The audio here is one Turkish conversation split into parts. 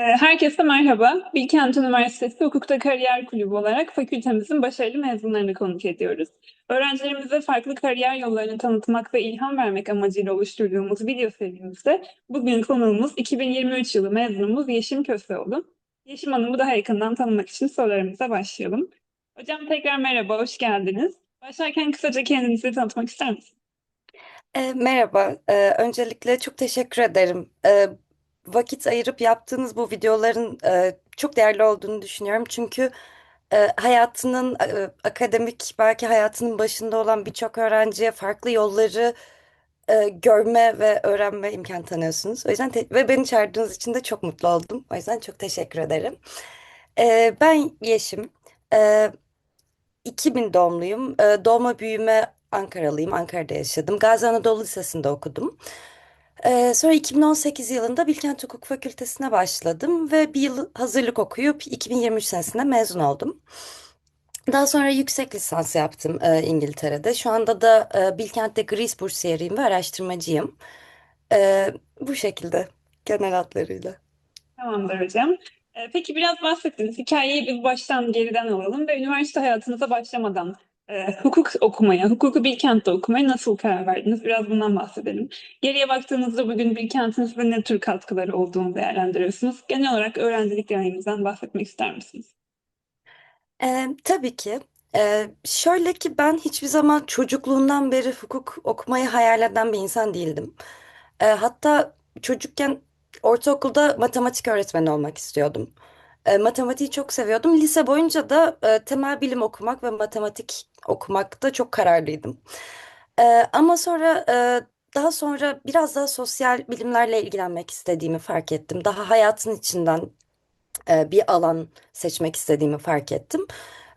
Herkese merhaba. Bilkent Üniversitesi Hukukta Kariyer Kulübü olarak fakültemizin başarılı mezunlarını konuk ediyoruz. Öğrencilerimize farklı kariyer yollarını tanıtmak ve ilham vermek amacıyla oluşturduğumuz video serimizde bugün konuğumuz 2023 yılı mezunumuz Yeşim Köseoğlu. Yeşim Hanım'ı daha yakından tanımak için sorularımıza başlayalım. Hocam tekrar merhaba, hoş geldiniz. Başlarken kısaca kendinizi tanıtmak ister misiniz? Merhaba. Öncelikle çok teşekkür ederim. Vakit ayırıp yaptığınız bu videoların çok değerli olduğunu düşünüyorum. Çünkü hayatının akademik belki hayatının başında olan birçok öğrenciye farklı yolları görme ve öğrenme imkanı tanıyorsunuz. O yüzden ve beni çağırdığınız için de çok mutlu oldum. O yüzden çok teşekkür ederim. Ben Yeşim. Ee, 2000 doğumluyum. Doğma büyüme Ankaralıyım. Ankara'da yaşadım. Gazi Anadolu Lisesi'nde okudum. Sonra 2018 yılında Bilkent Hukuk Fakültesine başladım ve bir yıl hazırlık okuyup 2023 senesinde mezun oldum. Daha sonra yüksek lisans yaptım İngiltere'de. Şu anda da Bilkent'te Gris Bursiyeriyim ve araştırmacıyım. Bu şekilde genel hatlarıyla. Tamamdır hocam. Peki biraz bahsettiniz. Hikayeyi bir baştan geriden alalım ve üniversite hayatınıza başlamadan hukuk okumaya, hukuku Bilkent'te okumaya nasıl karar verdiniz? Biraz bundan bahsedelim. Geriye baktığınızda bugün Bilkent'in size ne tür katkıları olduğunu değerlendiriyorsunuz. Genel olarak öğrencilik deneyimimizden bahsetmek ister misiniz? Tabii ki. Şöyle ki ben hiçbir zaman çocukluğumdan beri hukuk okumayı hayal eden bir insan değildim. Hatta çocukken ortaokulda matematik öğretmeni olmak istiyordum. Matematiği çok seviyordum. Lise boyunca da temel bilim okumak ve matematik okumakta çok kararlıydım. Ama sonra daha sonra biraz daha sosyal bilimlerle ilgilenmek istediğimi fark ettim. Daha hayatın içinden bir alan seçmek istediğimi fark ettim.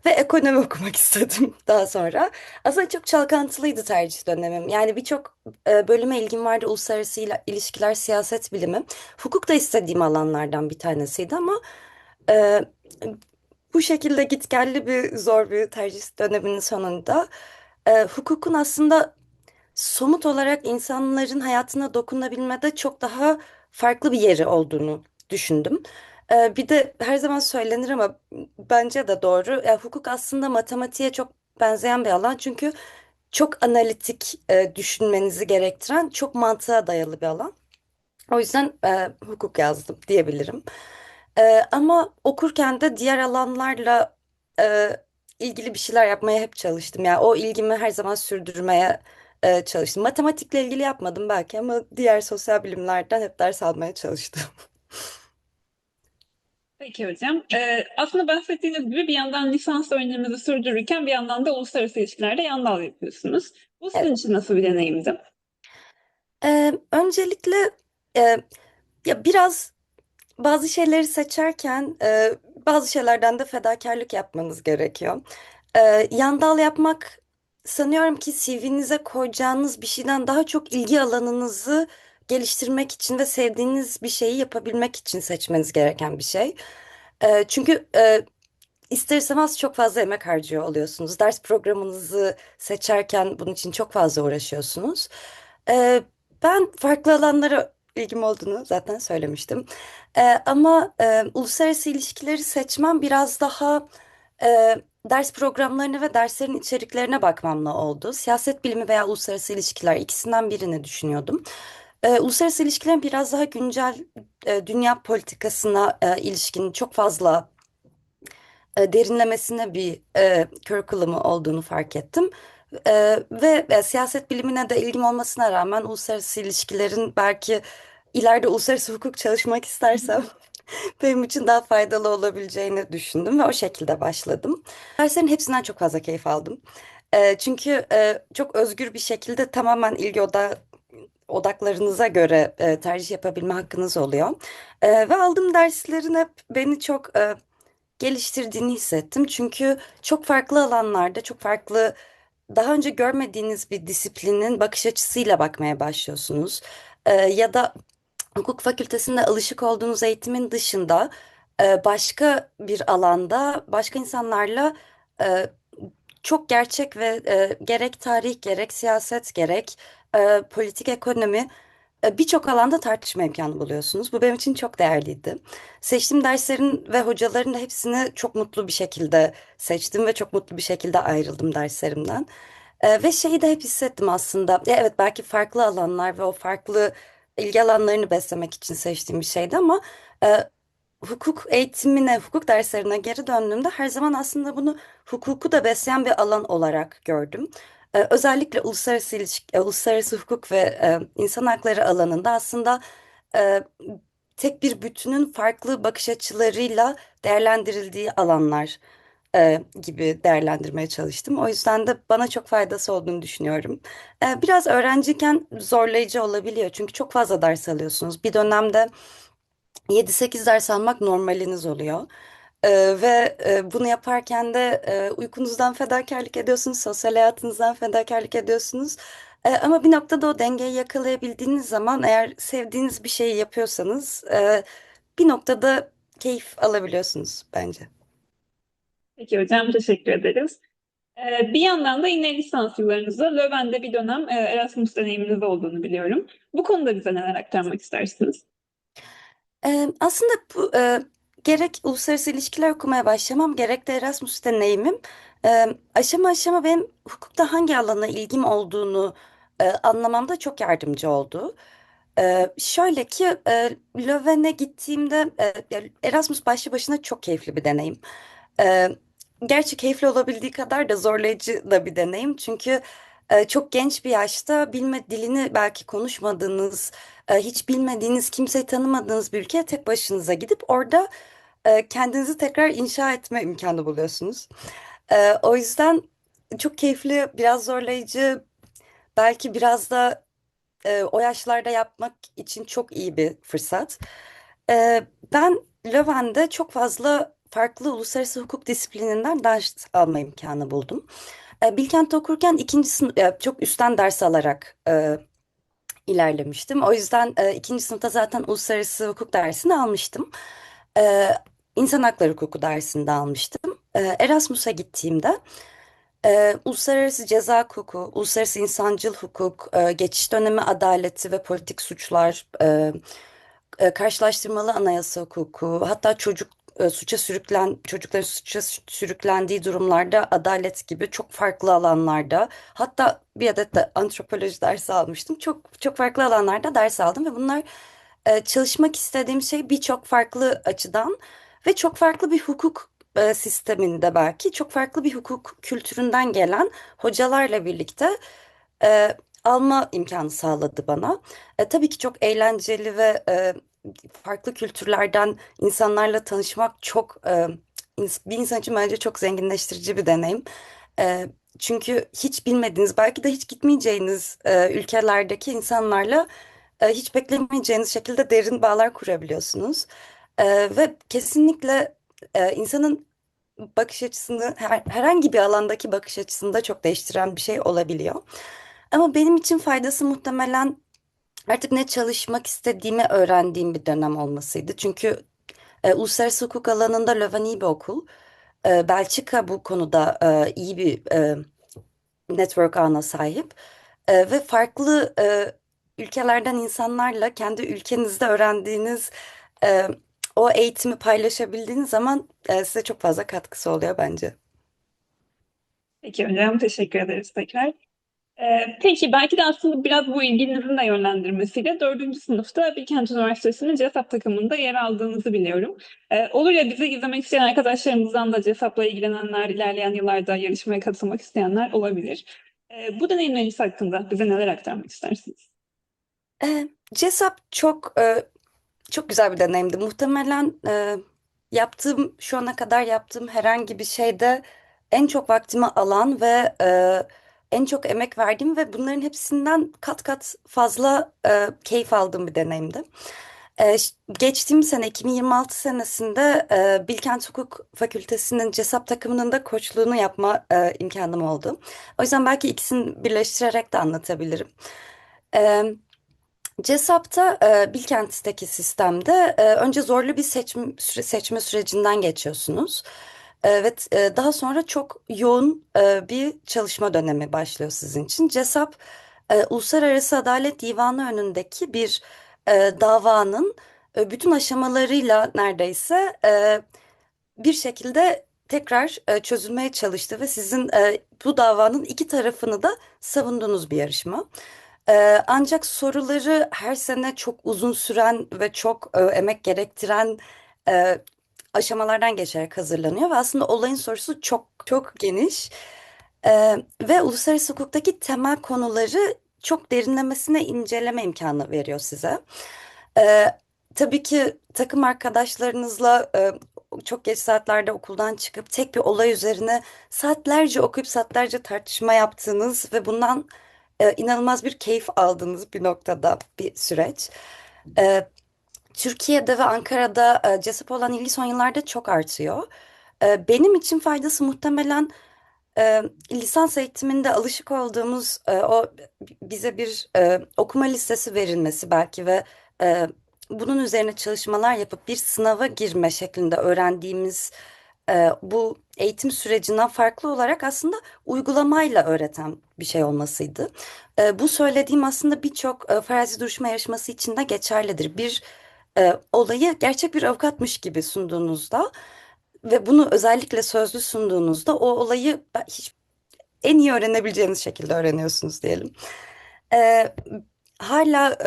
Ve ekonomi okumak istedim daha sonra. Aslında çok çalkantılıydı tercih dönemim. Yani birçok bölüme ilgim vardı. Uluslararası ilişkiler, siyaset bilimi. Hukuk da istediğim alanlardan bir tanesiydi ama e, bu şekilde gitgelli bir zor bir tercih döneminin sonunda hukukun aslında somut olarak insanların hayatına dokunabilmede çok daha farklı bir yeri olduğunu düşündüm. Bir de her zaman söylenir ama bence de doğru. Hukuk aslında matematiğe çok benzeyen bir alan. Çünkü çok analitik düşünmenizi gerektiren, çok mantığa dayalı bir alan. O yüzden hukuk yazdım diyebilirim. Ama okurken de diğer alanlarla e, ilgili bir şeyler yapmaya hep çalıştım. Yani o ilgimi her zaman sürdürmeye çalıştım. Matematikle ilgili yapmadım belki ama diğer sosyal bilimlerden hep ders almaya çalıştım. Peki hocam. Aslında bahsettiğiniz gibi bir yandan lisans öğreniminizi sürdürürken bir yandan da uluslararası ilişkilerde yan dal yapıyorsunuz. Bu sizin Evet. için nasıl bir deneyimdi? Öncelikle e, ya biraz bazı şeyleri seçerken bazı şeylerden de fedakarlık yapmanız gerekiyor. Yandal yapmak sanıyorum ki CV'nize koyacağınız bir şeyden daha çok ilgi alanınızı geliştirmek için ve sevdiğiniz bir şeyi yapabilmek için seçmeniz gereken bir şey. Çünkü ister istemez çok fazla emek harcıyor oluyorsunuz. Ders programınızı seçerken bunun için çok fazla uğraşıyorsunuz. Ben farklı alanlara ilgim olduğunu zaten söylemiştim. Ama uluslararası ilişkileri seçmem biraz daha ders programlarına ve derslerin içeriklerine bakmamla oldu. Siyaset bilimi veya uluslararası ilişkiler ikisinden birini düşünüyordum. Uluslararası ilişkilerin biraz daha güncel dünya politikasına ilişkin çok fazla derinlemesine bir curriculum'u olduğunu fark ettim. Ve siyaset bilimine de ilgim olmasına rağmen uluslararası ilişkilerin belki ileride uluslararası hukuk çalışmak istersem benim için daha faydalı olabileceğini düşündüm ve o şekilde başladım. Derslerin hepsinden çok fazla keyif aldım. Çünkü çok özgür bir şekilde tamamen odaklarınıza göre tercih yapabilme hakkınız oluyor. Ve aldığım derslerin hep beni çok geliştirdiğini hissettim. Çünkü çok farklı alanlarda, çok farklı daha önce görmediğiniz bir disiplinin bakış açısıyla bakmaya başlıyorsunuz. Ya da hukuk fakültesinde alışık olduğunuz eğitimin dışında başka bir alanda başka insanlarla e, çok gerçek ve gerek tarih gerek siyaset gerek politik ekonomi birçok alanda tartışma imkanı buluyorsunuz. Bu benim için çok değerliydi. Seçtiğim derslerin ve hocaların da hepsini çok mutlu bir şekilde seçtim ve çok mutlu bir şekilde ayrıldım derslerimden. Ve şeyi de hep hissettim aslında. Ya evet, belki farklı alanlar ve o farklı ilgi alanlarını beslemek için seçtiğim bir şeydi ama e, hukuk eğitimine, hukuk derslerine geri döndüğümde her zaman aslında bunu hukuku da besleyen bir alan olarak gördüm. Özellikle uluslararası ilişki, uluslararası hukuk ve insan hakları alanında aslında e, tek bir bütünün farklı bakış açılarıyla değerlendirildiği alanlar gibi değerlendirmeye çalıştım. O yüzden de bana çok faydası olduğunu düşünüyorum. Biraz öğrenciyken zorlayıcı olabiliyor çünkü çok fazla ders alıyorsunuz. Bir dönemde 7-8 ders almak normaliniz oluyor. Bunu yaparken de uykunuzdan fedakarlık ediyorsunuz, sosyal hayatınızdan fedakarlık ediyorsunuz. Ama bir noktada o dengeyi yakalayabildiğiniz zaman, eğer sevdiğiniz bir şeyi yapıyorsanız bir noktada keyif alabiliyorsunuz bence. Peki hocam, teşekkür ederiz. Bir yandan da yine lisans yıllarınızda Löwen'de bir dönem Erasmus deneyiminiz olduğunu biliyorum. Bu konuda bize neler aktarmak istersiniz? Aslında bu gerek uluslararası ilişkiler okumaya başlamam gerek de Erasmus deneyimim aşama aşama benim hukukta hangi alana ilgim olduğunu anlamamda çok yardımcı oldu. Şöyle ki Löwen'e gittiğimde Erasmus başlı başına çok keyifli bir deneyim. E, Gerçi keyifli olabildiği kadar da zorlayıcı da bir deneyim. Çünkü çok genç bir yaşta dilini belki konuşmadığınız, hiç bilmediğiniz, kimseyi tanımadığınız bir ülkeye tek başınıza gidip orada kendinizi tekrar inşa etme imkanı buluyorsunuz. O yüzden çok keyifli, biraz zorlayıcı, belki biraz da o yaşlarda yapmak için çok iyi bir fırsat. Ben Löwen'de çok fazla farklı uluslararası hukuk disiplininden ders alma imkanı buldum. Bilkent'te okurken ikinci sınıf, çok üstten ders alarak ilerlemiştim. O yüzden ikinci sınıfta zaten uluslararası hukuk dersini almıştım. E, İnsan hakları hukuku dersini de almıştım. Erasmus'a gittiğimde uluslararası ceza hukuku, uluslararası insancıl hukuk, geçiş dönemi adaleti ve politik suçlar, karşılaştırmalı anayasa hukuku, hatta çocukların suça sürüklendiği durumlarda adalet gibi çok farklı alanlarda, hatta bir adet de antropoloji dersi almıştım. Çok çok farklı alanlarda ders aldım ve bunlar çalışmak istediğim şey birçok farklı açıdan ve çok farklı bir hukuk sisteminde, belki çok farklı bir hukuk kültüründen gelen hocalarla birlikte e, alma imkanı sağladı bana. Tabii ki çok eğlenceli ve farklı kültürlerden insanlarla tanışmak çok bir insan için bence çok zenginleştirici bir deneyim. E, Çünkü hiç bilmediğiniz, belki de hiç gitmeyeceğiniz ülkelerdeki insanlarla hiç beklemeyeceğiniz şekilde derin bağlar kurabiliyorsunuz. Ve kesinlikle insanın bakış açısını, herhangi bir alandaki bakış açısını da çok değiştiren bir şey olabiliyor. Ama benim için faydası muhtemelen artık ne çalışmak istediğimi öğrendiğim bir dönem olmasıydı. Çünkü uluslararası hukuk alanında Löwen iyi bir okul. Belçika bu konuda iyi bir network ağına sahip. Ve farklı ülkelerden insanlarla kendi ülkenizde öğrendiğiniz e, o eğitimi paylaşabildiğiniz zaman size çok fazla katkısı oluyor bence. Peki hocam, teşekkür ederiz tekrar. Peki belki de aslında biraz bu ilginizin de yönlendirmesiyle dördüncü sınıfta Bilkent Üniversitesi'nin CESAP takımında yer aldığınızı biliyorum. Olur ya, bizi izlemek isteyen arkadaşlarımızdan da CESAP'la ilgilenenler, ilerleyen yıllarda yarışmaya katılmak isteyenler olabilir. Bu deneyimleriniz hakkında bize neler aktarmak istersiniz? CESAP çok güzel bir deneyimdi. Muhtemelen şu ana kadar yaptığım herhangi bir şeyde en çok vaktimi alan ve en çok emek verdiğim ve bunların hepsinden kat kat fazla keyif aldığım bir deneyimdi. Geçtiğim sene 2026 senesinde Bilkent Hukuk Fakültesi'nin CESAP takımının da koçluğunu yapma imkanım oldu. O yüzden belki ikisini birleştirerek de anlatabilirim. CESAP'ta Bilkent'teki sistemde önce zorlu bir seçme sürecinden geçiyorsunuz. Daha sonra çok yoğun bir çalışma dönemi başlıyor sizin için. CESAP Uluslararası Adalet Divanı önündeki bir davanın bütün aşamalarıyla neredeyse bir şekilde tekrar çözülmeye çalıştı ve sizin bu davanın iki tarafını da savunduğunuz bir yarışma. Ancak soruları her sene çok uzun süren ve çok emek gerektiren e, aşamalardan geçerek hazırlanıyor ve aslında olayın sorusu çok çok geniş. Ve uluslararası hukuktaki temel konuları çok derinlemesine inceleme imkanı veriyor size. Ee, tabii ki takım arkadaşlarınızla çok geç saatlerde okuldan çıkıp tek bir olay üzerine saatlerce okuyup saatlerce tartışma yaptığınız ve bundan inanılmaz bir keyif aldığınız bir noktada bir süreç. Ee, Türkiye'de ve Ankara'da CESAP olan ilgi son yıllarda çok artıyor. Benim için faydası muhtemelen e, lisans eğitiminde alışık olduğumuz o bize bir okuma listesi verilmesi belki ve e, bunun üzerine çalışmalar yapıp bir sınava girme şeklinde öğrendiğimiz bu eğitim sürecinden farklı olarak aslında uygulamayla öğreten bir şey olmasıydı. Bu söylediğim aslında birçok farazi duruşma yarışması için de geçerlidir. Bir olayı gerçek bir avukatmış gibi sunduğunuzda ve bunu özellikle sözlü sunduğunuzda o olayı hiç en iyi öğrenebileceğiniz şekilde öğreniyorsunuz diyelim. Ee, hala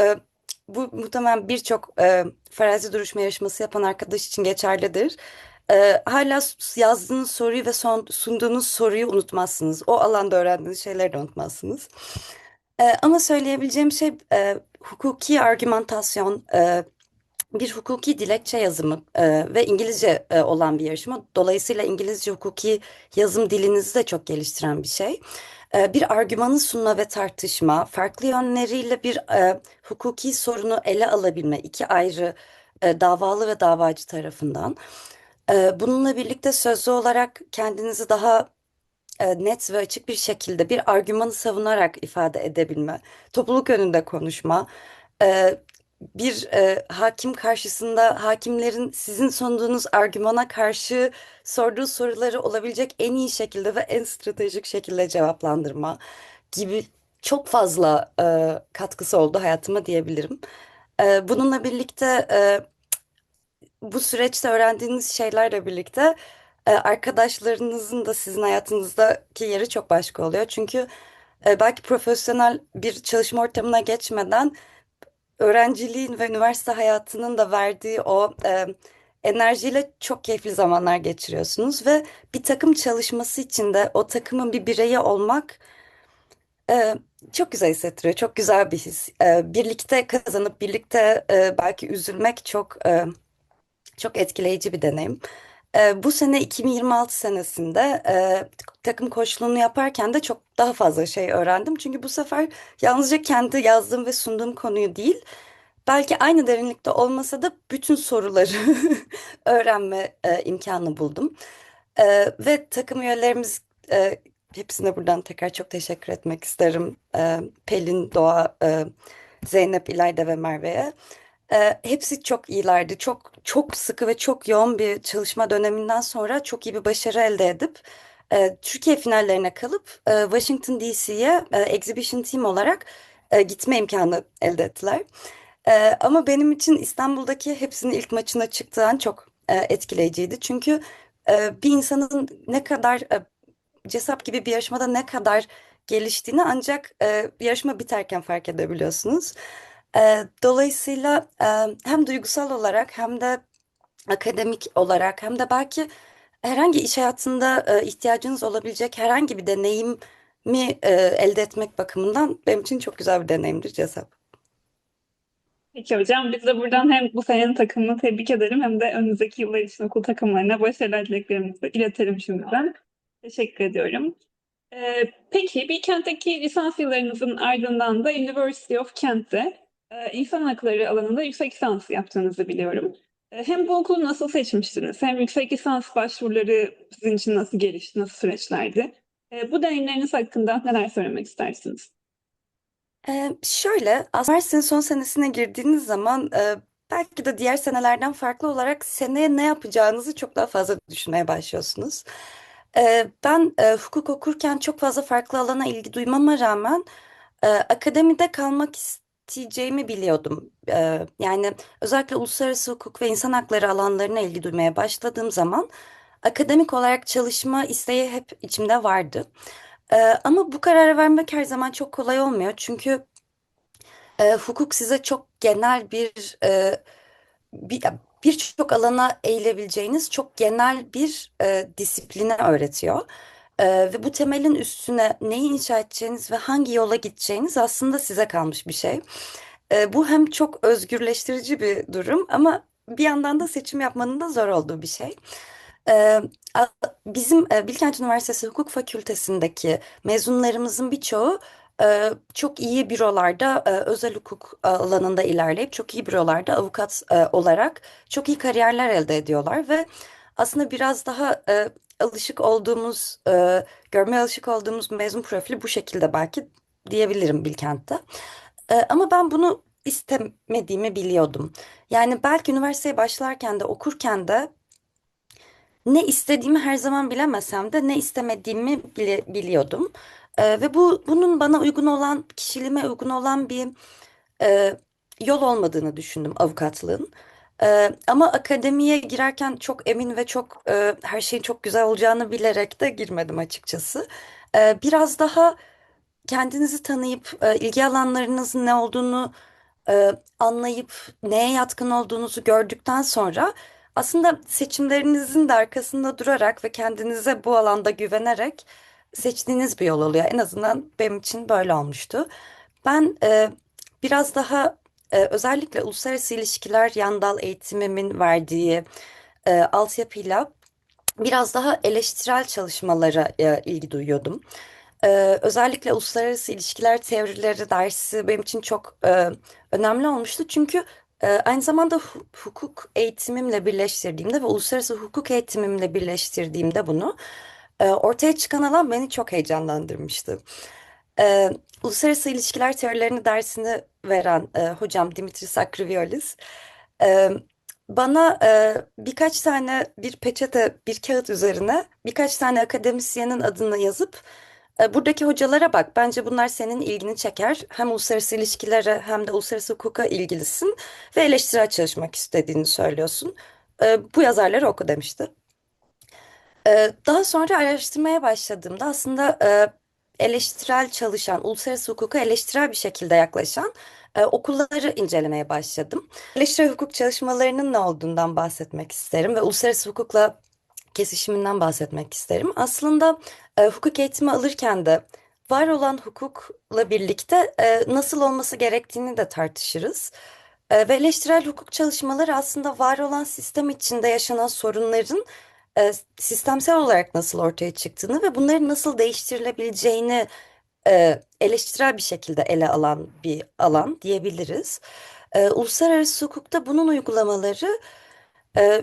bu muhtemelen birçok farazi duruşma yarışması yapan arkadaş için geçerlidir. Hala yazdığınız soruyu ve sunduğunuz soruyu unutmazsınız. O alanda öğrendiğiniz şeyleri de unutmazsınız. Ama söyleyebileceğim şey hukuki argümantasyon, bir hukuki dilekçe yazımı ve İngilizce olan bir yarışma. Dolayısıyla İngilizce hukuki yazım dilinizi de çok geliştiren bir şey. Bir argümanı sunma ve tartışma, farklı yönleriyle bir hukuki sorunu ele alabilme, iki ayrı davalı ve davacı tarafından. Bununla birlikte sözlü olarak kendinizi daha net ve açık bir şekilde bir argümanı savunarak ifade edebilme, topluluk önünde konuşma, e, bir hakim karşısında hakimlerin sizin sunduğunuz argümana karşı sorduğu soruları olabilecek en iyi şekilde ve en stratejik şekilde cevaplandırma gibi çok fazla katkısı oldu hayatıma diyebilirim. Bununla birlikte bu süreçte öğrendiğiniz şeylerle birlikte arkadaşlarınızın da sizin hayatınızdaki yeri çok başka oluyor. Çünkü belki profesyonel bir çalışma ortamına geçmeden öğrenciliğin ve üniversite hayatının da verdiği o enerjiyle çok keyifli zamanlar geçiriyorsunuz ve bir takım çalışması için de o takımın bir bireyi olmak e, çok güzel hissettiriyor. Çok güzel bir his. Birlikte kazanıp birlikte belki üzülmek çok etkileyici bir deneyim. Bu sene 2026 senesinde takım koçluğunu yaparken de çok daha fazla şey öğrendim. Çünkü bu sefer yalnızca kendi yazdığım ve sunduğum konuyu değil, belki aynı derinlikte olmasa da bütün soruları öğrenme imkanı buldum. Ve takım üyelerimiz hepsine buradan tekrar çok teşekkür etmek isterim. Pelin, Doğa, Zeynep, İlayda ve Merve'ye. Hepsi çok iyilerdi. Çok çok sıkı ve çok yoğun bir çalışma döneminden sonra çok iyi bir başarı elde edip Türkiye finallerine kalıp Washington DC'ye exhibition team olarak gitme imkanı elde ettiler. Ama benim için İstanbul'daki hepsinin ilk maçına çıktığı an çok etkileyiciydi. Çünkü bir insanın ne kadar CESAP gibi bir yarışmada ne kadar geliştiğini ancak yarışma biterken fark edebiliyorsunuz. Dolayısıyla hem duygusal olarak hem de akademik olarak hem de belki herhangi iş hayatında ihtiyacınız olabilecek herhangi bir deneyimi elde etmek bakımından benim için çok güzel bir deneyimdir CESAP. Peki hocam, biz de buradan hem bu senenin takımını tebrik ederim hem de önümüzdeki yıllar için okul takımlarına başarılar dileklerimizi iletelim şimdiden. Teşekkür ediyorum. Peki Bilkent'teki lisans yıllarınızın ardından da University of Kent'te insan hakları alanında yüksek lisans yaptığınızı biliyorum. Hem bu okulu nasıl seçmiştiniz, hem yüksek lisans başvuruları sizin için nasıl gelişti, nasıl süreçlerdi? Bu deneyimleriniz hakkında neler söylemek istersiniz? Şöyle, aslında üniversitenin son senesine girdiğiniz zaman belki de diğer senelerden farklı olarak seneye ne yapacağınızı çok daha fazla düşünmeye başlıyorsunuz. Ben hukuk okurken çok fazla farklı alana ilgi duymama rağmen Akademide kalmak isteyeceğimi biliyordum. Yani özellikle uluslararası hukuk ve insan hakları alanlarına ilgi duymaya başladığım zaman akademik olarak çalışma isteği hep içimde vardı. Ama bu kararı vermek her zaman çok kolay olmuyor. Çünkü hukuk size çok genel bir birçok alana eğilebileceğiniz çok genel bir disipline öğretiyor. Ve bu temelin üstüne neyi inşa edeceğiniz ve hangi yola gideceğiniz aslında size kalmış bir şey. Bu hem çok özgürleştirici bir durum ama bir yandan da seçim yapmanın da zor olduğu bir şey. Ee, a- Bizim Bilkent Üniversitesi Hukuk Fakültesindeki mezunlarımızın birçoğu çok iyi bürolarda özel hukuk alanında ilerleyip çok iyi bürolarda avukat olarak çok iyi kariyerler elde ediyorlar ve aslında biraz daha alışık olduğumuz, görmeye alışık olduğumuz mezun profili bu şekilde belki diyebilirim Bilkent'te. Ama ben bunu istemediğimi biliyordum. Yani belki üniversiteye başlarken de okurken de ne istediğimi her zaman bilemesem de ne istemediğimi biliyordum. Ve bunun bana uygun olan, kişiliğime uygun olan bir e, yol olmadığını düşündüm avukatlığın. Ama akademiye girerken çok emin ve çok her şeyin çok güzel olacağını bilerek de girmedim açıkçası. Biraz daha kendinizi tanıyıp ilgi alanlarınızın ne olduğunu anlayıp neye yatkın olduğunuzu gördükten sonra aslında seçimlerinizin de arkasında durarak ve kendinize bu alanda güvenerek seçtiğiniz bir yol oluyor. En azından benim için böyle olmuştu. Ben biraz daha özellikle uluslararası ilişkiler yan dal eğitimimin verdiği altyapıyla biraz daha eleştirel çalışmalara ilgi duyuyordum. Özellikle uluslararası ilişkiler teorileri dersi benim için çok önemli olmuştu. Çünkü aynı zamanda hukuk eğitimimle birleştirdiğimde ve uluslararası hukuk eğitimimle birleştirdiğimde bunu ortaya çıkan alan beni çok heyecanlandırmıştı. E, Uluslararası ilişkiler teorilerini dersini veren hocam Dimitris Akriviolis e, bana birkaç tane bir peçete, bir kağıt üzerine birkaç tane akademisyenin adını yazıp buradaki hocalara bak. Bence bunlar senin ilgini çeker. Hem uluslararası ilişkilere hem de uluslararası hukuka ilgilisin ve eleştirel çalışmak istediğini söylüyorsun. Bu yazarları oku demişti. Daha sonra araştırmaya başladığımda aslında eleştirel çalışan, uluslararası hukuka eleştirel bir şekilde yaklaşan okulları incelemeye başladım. Eleştirel hukuk çalışmalarının ne olduğundan bahsetmek isterim ve uluslararası hukukla kesişiminden bahsetmek isterim. Aslında hukuk eğitimi alırken de var olan hukukla birlikte nasıl olması gerektiğini de tartışırız. Ve eleştirel hukuk çalışmaları aslında var olan sistem içinde yaşanan sorunların sistemsel olarak nasıl ortaya çıktığını ve bunların nasıl değiştirilebileceğini eleştirel bir şekilde ele alan bir alan diyebiliriz. Uluslararası hukukta bunun uygulamaları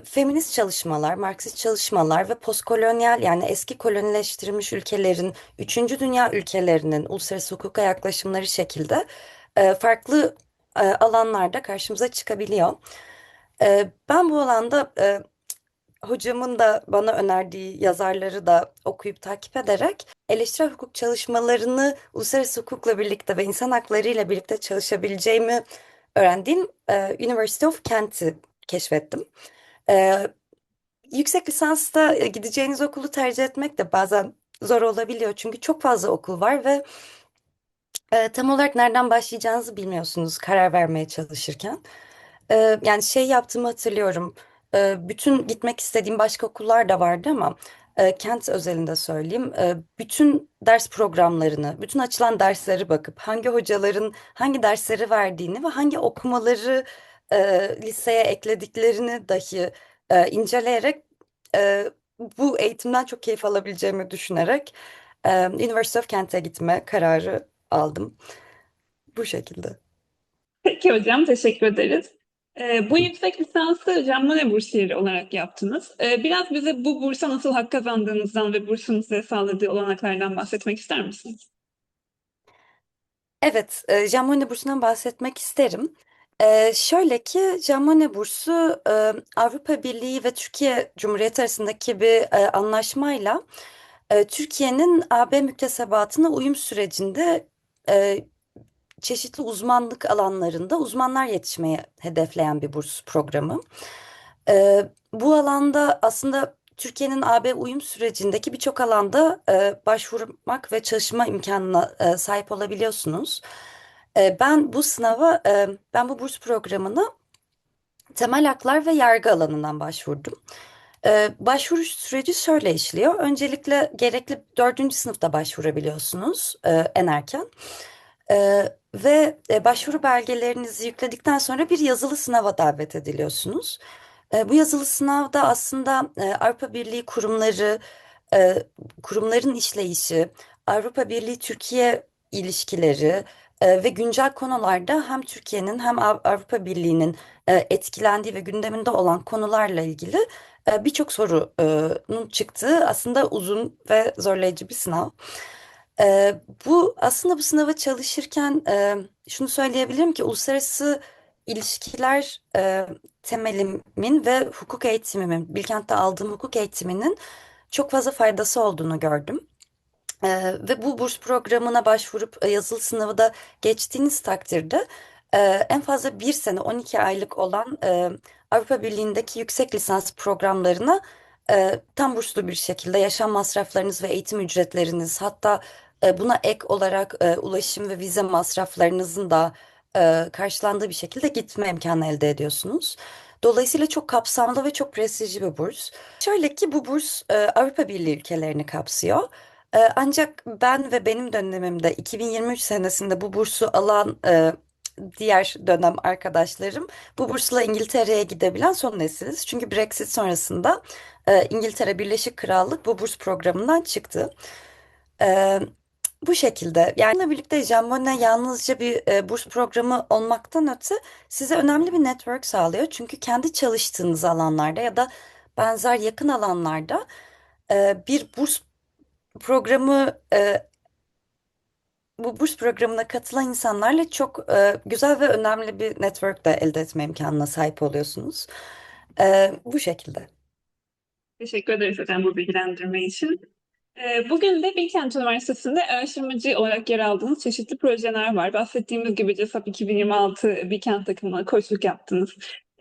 feminist çalışmalar, Marksist çalışmalar ve postkolonyal yani eski kolonileştirilmiş ülkelerin, üçüncü dünya ülkelerinin uluslararası hukuka yaklaşımları şekilde farklı alanlarda karşımıza çıkabiliyor. Ben bu alanda hocamın da bana önerdiği yazarları da okuyup takip ederek eleştirel hukuk çalışmalarını uluslararası hukukla birlikte ve insan hakları ile birlikte çalışabileceğimi öğrendiğim University of Kent'i keşfettim. E, Yüksek lisansta gideceğiniz okulu tercih etmek de bazen zor olabiliyor. Çünkü çok fazla okul var ve tam olarak nereden başlayacağınızı bilmiyorsunuz karar vermeye çalışırken. Yani şey yaptığımı hatırlıyorum. Bütün gitmek istediğim başka okullar da vardı ama Kent özelinde söyleyeyim. Bütün ders programlarını, bütün açılan dersleri bakıp hangi hocaların hangi dersleri verdiğini ve hangi okumaları liseye eklediklerini dahi inceleyerek e, bu eğitimden çok keyif alabileceğimi düşünerek University of Kent'e gitme kararı aldım. Bu şekilde. Peki hocam, teşekkür ederiz. Bu yüksek lisansı Jean Monnet bursiyeri olarak yaptınız. Biraz bize bu bursa nasıl hak kazandığınızdan ve bursun size sağladığı olanaklardan bahsetmek ister misiniz? Evet, Jean Monnet bursundan bahsetmek isterim. Şöyle ki Jean Monnet bursu Avrupa Birliği ve Türkiye Cumhuriyeti arasındaki bir anlaşmayla Türkiye'nin AB müktesebatına uyum sürecinde çeşitli uzmanlık alanlarında uzmanlar yetişmeyi hedefleyen bir burs programı. Bu alanda aslında Türkiye'nin AB uyum sürecindeki birçok alanda başvurmak ve çalışma imkanına sahip olabiliyorsunuz. Ben bu burs programına temel haklar ve yargı alanından başvurdum. Başvuru süreci şöyle işliyor. Öncelikle gerekli dördüncü sınıfta başvurabiliyorsunuz en erken. Başvuru belgelerinizi yükledikten sonra bir yazılı sınava davet ediliyorsunuz. Bu yazılı sınavda aslında Avrupa Birliği e, kurumların işleyişi, Avrupa Birliği Türkiye ilişkileri ve güncel konularda hem Türkiye'nin hem Avrupa Birliği'nin etkilendiği ve gündeminde olan konularla ilgili birçok sorunun çıktığı aslında uzun ve zorlayıcı bir sınav. Bu sınava çalışırken şunu söyleyebilirim ki uluslararası ilişkiler temelimin ve hukuk eğitimimin, Bilkent'te aldığım hukuk eğitiminin çok fazla faydası olduğunu gördüm. Ve bu burs programına başvurup yazılı sınavı da geçtiğiniz takdirde e, en fazla bir sene 12 aylık olan Avrupa Birliği'ndeki yüksek lisans programlarına tam burslu bir şekilde yaşam masraflarınız ve eğitim ücretleriniz, hatta buna ek olarak ulaşım ve vize masraflarınızın da karşılandığı bir şekilde gitme imkanı elde ediyorsunuz. Dolayısıyla çok kapsamlı ve çok prestijli bir burs. Şöyle ki bu burs Avrupa Birliği ülkelerini kapsıyor. Ancak ben ve benim dönemimde 2023 senesinde bu bursu alan diğer dönem arkadaşlarım bu bursla İngiltere'ye gidebilen son nesiliz. Çünkü Brexit sonrasında İngiltere Birleşik Krallık bu burs programından çıktı. E, Bu şekilde yani bununla birlikte Jambone yalnızca bir burs programı olmaktan öte size önemli bir network sağlıyor. Çünkü kendi çalıştığınız alanlarda ya da benzer yakın alanlarda bir burs programı bu burs programına katılan insanlarla çok güzel ve önemli bir network de elde etme imkanına sahip oluyorsunuz. Bu şekilde. Teşekkür ederiz hocam bu bilgilendirme için. Bugün de Bilkent Üniversitesi'nde araştırmacı olarak yer aldığınız çeşitli projeler var. Bahsettiğimiz gibi CESAP 2026 Bilkent takımına koçluk yaptınız.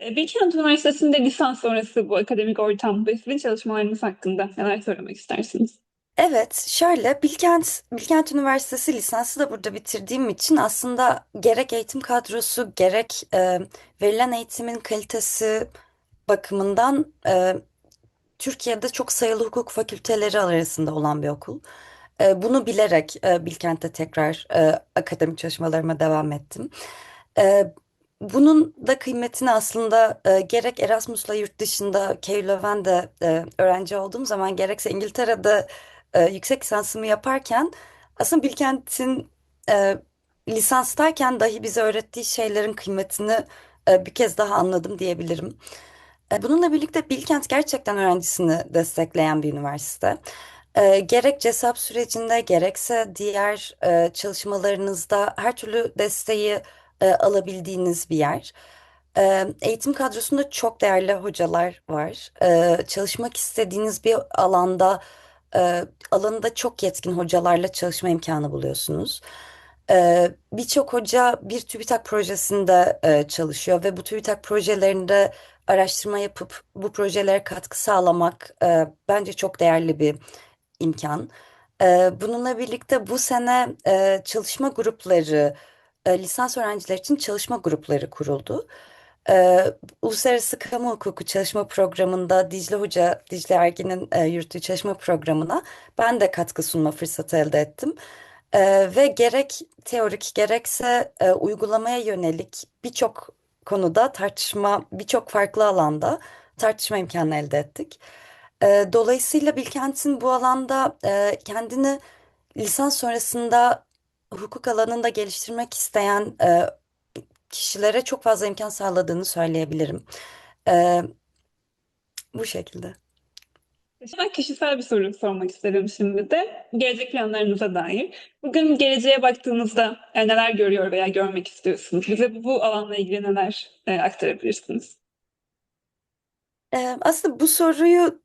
Bilkent Üniversitesi'nde lisans sonrası bu akademik ortam ve sizin çalışmalarınız hakkında neler söylemek istersiniz? Evet, şöyle Bilkent Üniversitesi lisansı da burada bitirdiğim için aslında gerek eğitim kadrosu gerek verilen eğitimin kalitesi bakımından Türkiye'de çok sayılı hukuk fakülteleri arasında olan bir okul. Bunu bilerek Bilkent'te tekrar akademik çalışmalarıma devam ettim. E, Bunun da kıymetini aslında gerek Erasmus'la yurt dışında KU Leuven'de öğrenci olduğum zaman gerekse İngiltere'de yüksek lisansımı yaparken aslında Bilkent'in e, lisanstayken dahi bize öğrettiği şeylerin kıymetini bir kez daha anladım diyebilirim. Bununla birlikte Bilkent gerçekten öğrencisini destekleyen bir üniversite. Gerek CESAP sürecinde gerekse diğer çalışmalarınızda her türlü desteği alabildiğiniz bir yer. Eğitim kadrosunda çok değerli hocalar var. Çalışmak istediğiniz bir alanında çok yetkin hocalarla çalışma imkanı buluyorsunuz. Birçok hoca bir TÜBİTAK projesinde çalışıyor ve bu TÜBİTAK projelerinde araştırma yapıp bu projelere katkı sağlamak bence çok değerli bir imkan. Bununla birlikte bu sene çalışma grupları, lisans öğrenciler için çalışma grupları kuruldu. Uluslararası Kamu Hukuku Çalışma Programı'nda Dicle Ergin'in yürüttüğü çalışma programına ben de katkı sunma fırsatı elde ettim. Ve gerek teorik gerekse uygulamaya yönelik birçok farklı alanda tartışma imkanı elde ettik. Dolayısıyla Bilkent'in bu alanda kendini lisans sonrasında hukuk alanında geliştirmek isteyen kişilere çok fazla imkan sağladığını söyleyebilirim. E, Bu şekilde. Ben kişisel bir soru sormak istedim şimdi de. Gelecek planlarınıza dair. Bugün geleceğe baktığınızda neler görüyor veya görmek istiyorsunuz? Bize bu alanla ilgili neler aktarabilirsiniz? Aslında bu soruyu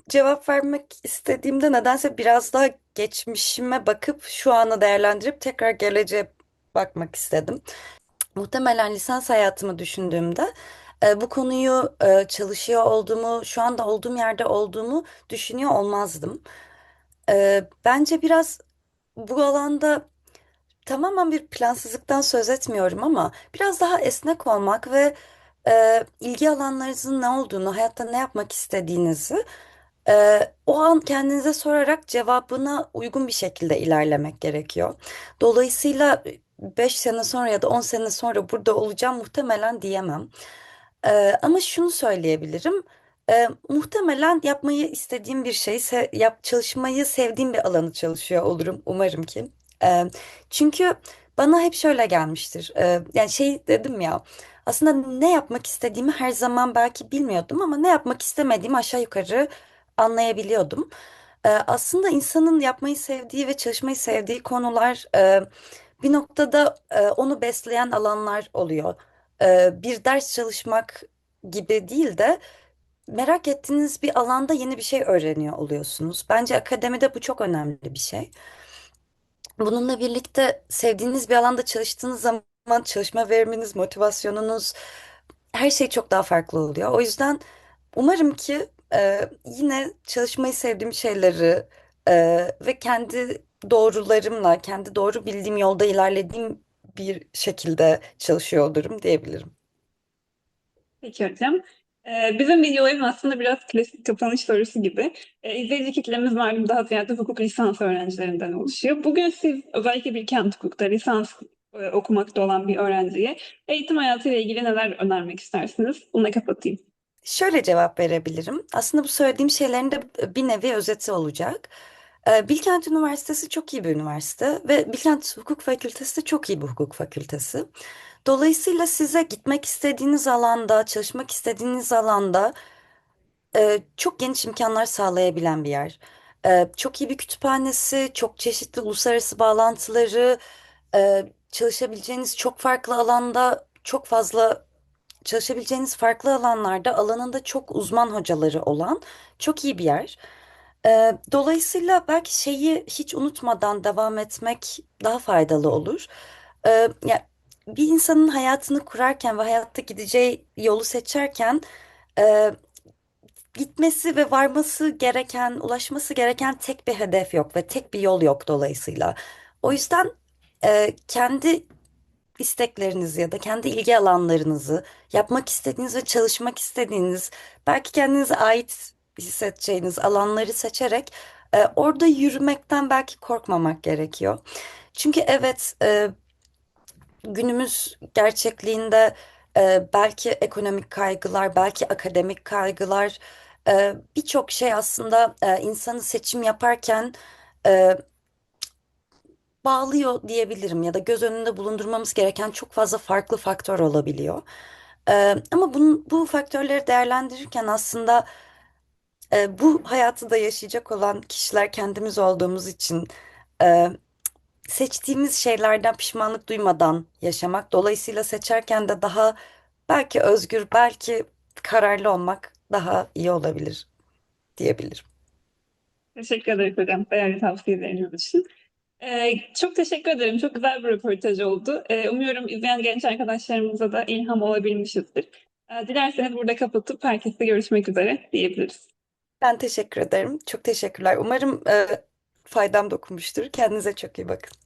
cevap vermek istediğimde nedense biraz daha geçmişime bakıp şu anı değerlendirip tekrar geleceğe bakmak istedim. Muhtemelen lisans hayatımı düşündüğümde bu konuyu çalışıyor olduğumu, şu anda olduğum yerde olduğumu düşünüyor olmazdım. Bence biraz bu alanda tamamen bir plansızlıktan söz etmiyorum ama biraz daha esnek olmak ve ilgi alanlarınızın ne olduğunu, hayatta ne yapmak istediğinizi o an kendinize sorarak cevabına uygun bir şekilde ilerlemek gerekiyor. Dolayısıyla 5 sene sonra ya da 10 sene sonra burada olacağım muhtemelen diyemem. Ama şunu söyleyebilirim. Muhtemelen yapmayı istediğim bir şey, çalışmayı sevdiğim bir alanı çalışıyor olurum umarım ki. Ee, Çünkü bana hep şöyle gelmiştir. Yani şey dedim ya, aslında ne yapmak istediğimi her zaman belki bilmiyordum ama ne yapmak istemediğimi aşağı yukarı anlayabiliyordum. Aslında insanın yapmayı sevdiği ve çalışmayı sevdiği konular bir noktada onu besleyen alanlar oluyor. Bir ders çalışmak gibi değil de merak ettiğiniz bir alanda yeni bir şey öğreniyor oluyorsunuz. Bence akademide bu çok önemli bir şey. Bununla birlikte sevdiğiniz bir alanda çalıştığınız zaman çalışma veriminiz, motivasyonunuz, her şey çok daha farklı oluyor. O yüzden umarım ki yine çalışmayı sevdiğim şeyleri ve kendi doğrularımla, kendi doğru bildiğim yolda ilerlediğim bir şekilde çalışıyor olurum diyebilirim. Peki hocam. Bizim videoların aslında biraz klasik kapanış sorusu gibi. İzleyici kitlemiz malum daha ziyade hukuk lisans öğrencilerinden oluşuyor. Bugün siz özellikle Bilkent Hukuk'ta lisans okumakta olan bir öğrenciye eğitim hayatıyla ilgili neler önermek istersiniz? Bununla kapatayım. Şöyle cevap verebilirim. Aslında bu söylediğim şeylerin de bir nevi özeti olacak. Bilkent Üniversitesi çok iyi bir üniversite ve Bilkent Hukuk Fakültesi de çok iyi bir hukuk fakültesi. Dolayısıyla size gitmek istediğiniz alanda, çalışmak istediğiniz alanda çok geniş imkanlar sağlayabilen bir yer. Çok iyi bir kütüphanesi, çok çeşitli uluslararası bağlantıları, çalışabileceğiniz çok farklı alanda, çok fazla çalışabileceğiniz farklı alanlarda alanında çok uzman hocaları olan çok iyi bir yer. Dolayısıyla belki şeyi hiç unutmadan devam etmek daha faydalı olur. Ya, bir insanın hayatını kurarken ve hayatta gideceği yolu seçerken e, gitmesi ve varması gereken, ulaşması gereken tek bir hedef yok ve tek bir yol yok dolayısıyla. O yüzden kendi isteklerinizi ya da kendi ilgi alanlarınızı, yapmak istediğiniz ve çalışmak istediğiniz, belki kendinize ait hissedeceğiniz alanları seçerek orada yürümekten belki korkmamak gerekiyor. Çünkü evet, günümüz gerçekliğinde belki ekonomik kaygılar, belki akademik kaygılar, birçok şey aslında insanı seçim yaparken e, bağlıyor diyebilirim ya da göz önünde bulundurmamız gereken çok fazla farklı faktör olabiliyor. Ama bu faktörleri değerlendirirken aslında bu hayatı da yaşayacak olan kişiler kendimiz olduğumuz için e, seçtiğimiz şeylerden pişmanlık duymadan yaşamak, dolayısıyla seçerken de daha belki özgür, belki kararlı olmak daha iyi olabilir diyebilirim. Teşekkür ederim hocam. Değerli tavsiyeleriniz için. Çok teşekkür ederim. Çok güzel bir röportaj oldu. Umuyorum izleyen genç arkadaşlarımıza da ilham olabilmişizdir. Dilerseniz burada kapatıp herkesle görüşmek üzere diyebiliriz. Ben teşekkür ederim. Çok teşekkürler. Umarım faydam dokunmuştur. Kendinize çok iyi bakın.